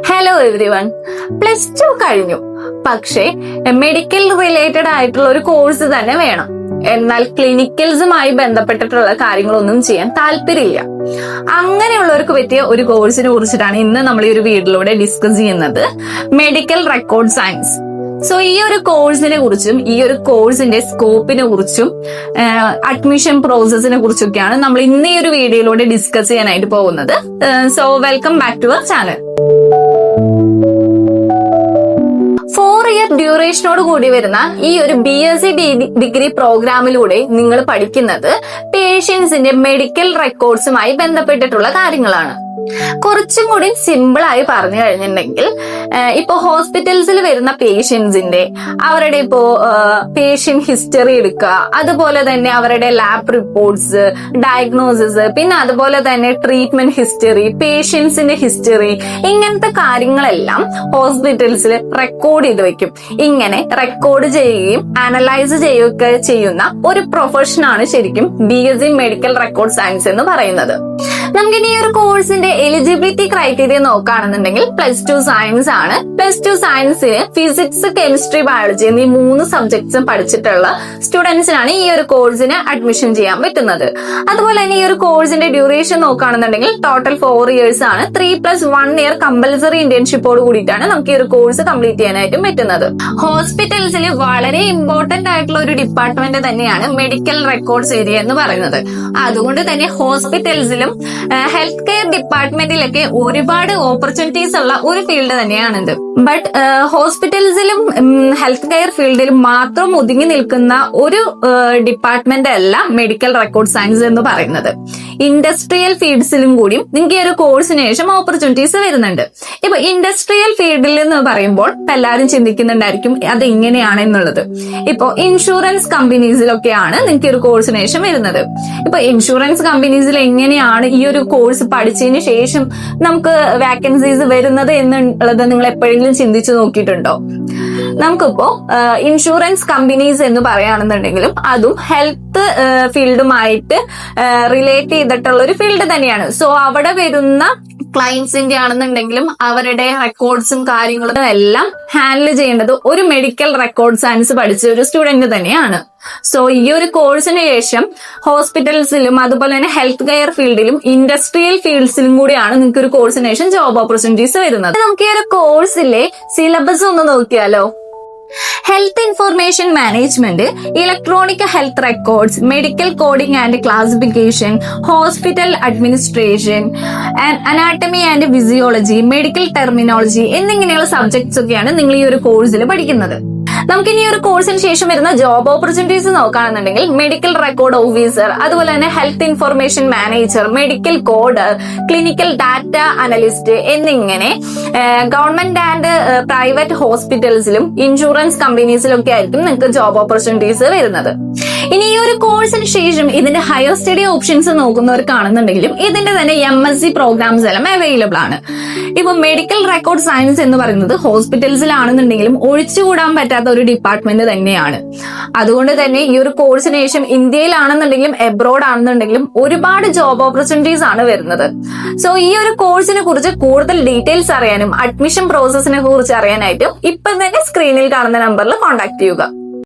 Hello everyone, +2 കഴിഞ്ഞു. പക്ഷേ medical related ആയിട്ടുള്ള ഒരു കോഴ്സ് തന്നെ വേണം. എന്നാൽ ക്ലിനിക്കൽസുമായി ബന്ധപ്പെട്ടിട്ടുള്ള കാര്യങ്ങളൊന്നും ചെയ്യാൻ താല്പര്യമില്ല. അങ്ങനെയുള്ളവർക്ക് പറ്റിയ ഒരു കോഴ്സിനെ കുറിച്ചിട്ടാണ് ഇന്ന് നമ്മൾ ഈ ഒരു വീഡിയോയിലൂടെ ഡിസ്കസ് ചെയ്യുന്നത്. Medical record science. സോ ഈ ഒരു കോഴ്സിനെ കുറിച്ചും ഈ ഒരു കോഴ്സിന്റെ സ്കോപ്പിനെ കുറിച്ചും അഡ്മിഷൻ പ്രോസസ്സിനെ കുറിച്ചൊക്കെയാണ് നമ്മൾ ഇന്ന് ഈ ഒരു വീഡിയോയിലൂടെ ഡിസ്കസ് ചെയ്യാനായിട്ട് പോകുന്നത്. So welcome back to our channel. 4 year ഡ്യൂറേഷനോട് കൂടി വരുന്ന ഈ ഒരു BSc ഡിഗ്രി പ്രോഗ്രാമിലൂടെ നിങ്ങൾ പഠിക്കുന്നത് പേഷ്യൻസിന്റെ മെഡിക്കൽ റെക്കോർഡ്സുമായി ബന്ധപ്പെട്ടിട്ടുള്ള കാര്യങ്ങളാണ്. കുറച്ചും കൂടി സിമ്പിൾ ആയി പറഞ്ഞു കഴിഞ്ഞിട്ടുണ്ടെങ്കിൽ, ഇപ്പൊ ഹോസ്പിറ്റൽസിൽ വരുന്ന പേഷ്യൻസിന്റെ അവരുടെ ഇപ്പോ പേഷ്യന്റ് ഹിസ്റ്ററി എടുക്കുക, അതുപോലെ തന്നെ അവരുടെ ലാബ് റിപ്പോർട്ട്സ്, ഡയഗ്നോസിസ്, പിന്നെ അതുപോലെ തന്നെ ട്രീറ്റ്മെന്റ് ഹിസ്റ്ററി, പേഷ്യൻസിന്റെ ഹിസ്റ്ററി, ഇങ്ങനത്തെ കാര്യങ്ങളെല്ലാം ഹോസ്പിറ്റൽസിൽ റെക്കോർഡ് ചെയ്ത് വെക്കും. ഇങ്ങനെ റെക്കോർഡ് ചെയ്യുകയും അനലൈസ് ചെയ്യുകയൊക്കെ ചെയ്യുന്ന ഒരു പ്രൊഫഷനാണ് ശരിക്കും BSc മെഡിക്കൽ റെക്കോർഡ് സയൻസ് എന്ന് പറയുന്നത്. നമുക്കിനി ഈ ഒരു കോഴ്സിന്റെ എലിജിബിലിറ്റി ക്രൈറ്റീരിയ നോക്കുകയാണെന്നുണ്ടെങ്കിൽ +2 സയൻസ് ആണ്. +2 സയൻസിന് ഫിസിക്സ്, കെമിസ്ട്രി, ബയോളജി എന്നീ 3 സബ്ജക്ട്സും പഠിച്ചിട്ടുള്ള സ്റ്റുഡൻസിനാണ് ഈ ഒരു കോഴ്സിന് അഡ്മിഷൻ ചെയ്യാൻ പറ്റുന്നത്. അതുപോലെ തന്നെ ഈ ഒരു കോഴ്സിന്റെ ഡ്യൂറേഷൻ നോക്കുകയാണെന്നുണ്ടെങ്കിൽ ടോട്ടൽ 4 ഇയേഴ്സ് ആണ്. 3+1 ഇയർ കമ്പൽസറി ഇന്റേൺഷിപ്പോട് കൂടിയിട്ടാണ് നമുക്ക് ഈ ഒരു കോഴ്സ് കംപ്ലീറ്റ് ചെയ്യാനായിട്ടും പറ്റുന്നത്. ഹോസ്പിറ്റൽസിൽ വളരെ ഇമ്പോർട്ടന്റ് ആയിട്ടുള്ള ഒരു ഡിപ്പാർട്ട്മെന്റ് തന്നെയാണ് മെഡിക്കൽ റെക്കോർഡ്സ് ഏരിയ എന്ന് പറയുന്നത്. അതുകൊണ്ട് തന്നെ ഹോസ്പിറ്റൽസിലും ഹെൽത്ത് കെയർ ഡിപ്പാർട്ട്മെന്റിലൊക്കെ ഒരുപാട് ഓപ്പർച്യൂണിറ്റീസ് ഉള്ള ഒരു ഫീൽഡ് തന്നെയാണിത്. ബട്ട് ഹോസ്പിറ്റൽസിലും ഹെൽത്ത് കെയർ ഫീൽഡിലും മാത്രം ഒതുങ്ങി നിൽക്കുന്ന ഒരു ഡിപ്പാർട്ട്മെന്റ് അല്ല മെഡിക്കൽ റെക്കോർഡ് സയൻസ് എന്ന് പറയുന്നത്. ഇൻഡസ്ട്രിയൽ ഫീൽഡ്സിലും കൂടിയും നിങ്ങൾക്ക് ഈ ഒരു കോഴ്സിന് ശേഷം ഓപ്പർച്യൂണിറ്റീസ് വരുന്നുണ്ട്. ഇപ്പൊ ഇൻഡസ്ട്രിയൽ ഫീൽഡിൽ എന്ന് പറയുമ്പോൾ എല്ലാവരും ചിന്തിക്കുന്നുണ്ടായിരിക്കും അത് എങ്ങനെയാണ് എന്നുള്ളത്. ഇപ്പൊ ഇൻഷുറൻസ് കമ്പനീസിലൊക്കെയാണ് നിങ്ങൾക്ക് ഒരു കോഴ്സിന് ശേഷം വരുന്നത്. ഇപ്പൊ ഇൻഷുറൻസ് കമ്പനീസിൽ എങ്ങനെയാണ് ഈ ഒരു കോഴ്സ് പഠിച്ചതിന് ശേഷം നമുക്ക് വാക്കൻസീസ് വരുന്നത് എന്നുള്ളത് നിങ്ങൾ എപ്പോഴെങ്കിലും ചിന്തിച്ചു നോക്കിയിട്ടുണ്ടോ? നമുക്കിപ്പോ ഇൻഷുറൻസ് കമ്പനീസ് എന്ന് പറയുകയാണെന്നുണ്ടെങ്കിലും അതും ഹെൽത്ത് ഫീൽഡുമായിട്ട് റിലേറ്റ് ചെയ്തിട്ടുള്ള ഒരു ഫീൽഡ് തന്നെയാണ്. സോ അവിടെ വരുന്ന ക്ലയൻസിന്റെ ആണെന്നുണ്ടെങ്കിലും അവരുടെ റെക്കോർഡ്സും കാര്യങ്ങളും എല്ലാം ഹാൻഡിൽ ചെയ്യേണ്ടത് ഒരു മെഡിക്കൽ റെക്കോർഡ് സയൻസ് പഠിച്ച ഒരു സ്റ്റുഡന്റ് തന്നെയാണ്. സോ ഈ ഒരു കോഴ്സിന് ശേഷം ഹോസ്പിറ്റൽസിലും അതുപോലെ തന്നെ ഹെൽത്ത് കെയർ ഫീൽഡിലും ഇൻഡസ്ട്രിയൽ ഫീൽഡ്സിലും കൂടിയാണ് നിങ്ങൾക്ക് ഒരു കോഴ്സിന് ശേഷം ജോബ് ഓപ്പർച്യൂണിറ്റീസ് വരുന്നത്. നമുക്ക് ഈ ഒരു കോഴ്സിലെ സിലബസ് ഒന്ന് നോക്കിയാലോ. Health information management, electronic health records, medical coding and classification, hospital administration, anatomy and physiology, medical terminology എന്നിങ്ങനെയുള്ള സബ്ജക്ട്സ് ഒക്കെയാണ് നിങ്ങൾ ഈ ഒരു കോഴ്സിൽ പഠിക്കുന്നത്. നമുക്കിനി ഒരു കോഴ്സിന് ശേഷം വരുന്ന ജോബ് ഓപ്പർച്യൂണിറ്റീസ് നോക്കുകയാണെന്നുണ്ടെങ്കിൽ മെഡിക്കൽ റെക്കോർഡ് ഓഫീസർ, അതുപോലെ തന്നെ health information manager, medical coder, clinical data analyst എന്നിങ്ങനെ ഗവൺമെന്റ് ആൻഡ് പ്രൈവറ്റ് ഹോസ്പിറ്റൽസിലും ഇൻഷുറൻസ് കമ്പനീസിലും ഒക്കെ ആയിരിക്കും നിങ്ങൾക്ക് ജോബ് ഓപ്പർച്യൂണിറ്റീസ് വരുന്നത്. ഇനി ഈ ഒരു കോഴ്സിന് ശേഷം ഇതിന്റെ ഹയർ സ്റ്റഡി ഓപ്ഷൻസ് നോക്കുന്നവർക്കാണെന്നുണ്ടെങ്കിലും ഇതിന്റെ തന്നെ MSc പ്രോഗ്രാംസ് എല്ലാം അവൈലബിൾ ആണ്. ഇപ്പൊ മെഡിക്കൽ റെക്കോർഡ് സയൻസ് എന്ന് പറയുന്നത് ഹോസ്പിറ്റൽസിലാണെന്നുണ്ടെങ്കിലും ഒഴിച്ചുകൂടാൻ പറ്റാത്ത ഒരു ഡിപ്പാർട്ട്മെന്റ് തന്നെയാണ്. അതുകൊണ്ട് തന്നെ ഈ ഒരു കോഴ്സിന് ശേഷം ഇന്ത്യയിലാണെന്നുണ്ടെങ്കിലും എബ്രോഡ് ആണെന്നുണ്ടെങ്കിലും ഒരുപാട് ജോബ് ഓപ്പർച്യൂണിറ്റീസ് ആണ് വരുന്നത്. സോ ഈ ഒരു കോഴ്സിനെ കുറിച്ച് കൂടുതൽ ഡീറ്റെയിൽസ് അറിയാനും അഡ്മിഷൻ പ്രോസസ്സിനെ കുറിച്ച് അറിയാനായിട്ടും ഇപ്പൊ തന്നെ സ്ക്രീനിൽ കാണുന്ന നമ്പറിൽ കോൺടാക്ട് ചെയ്യുക.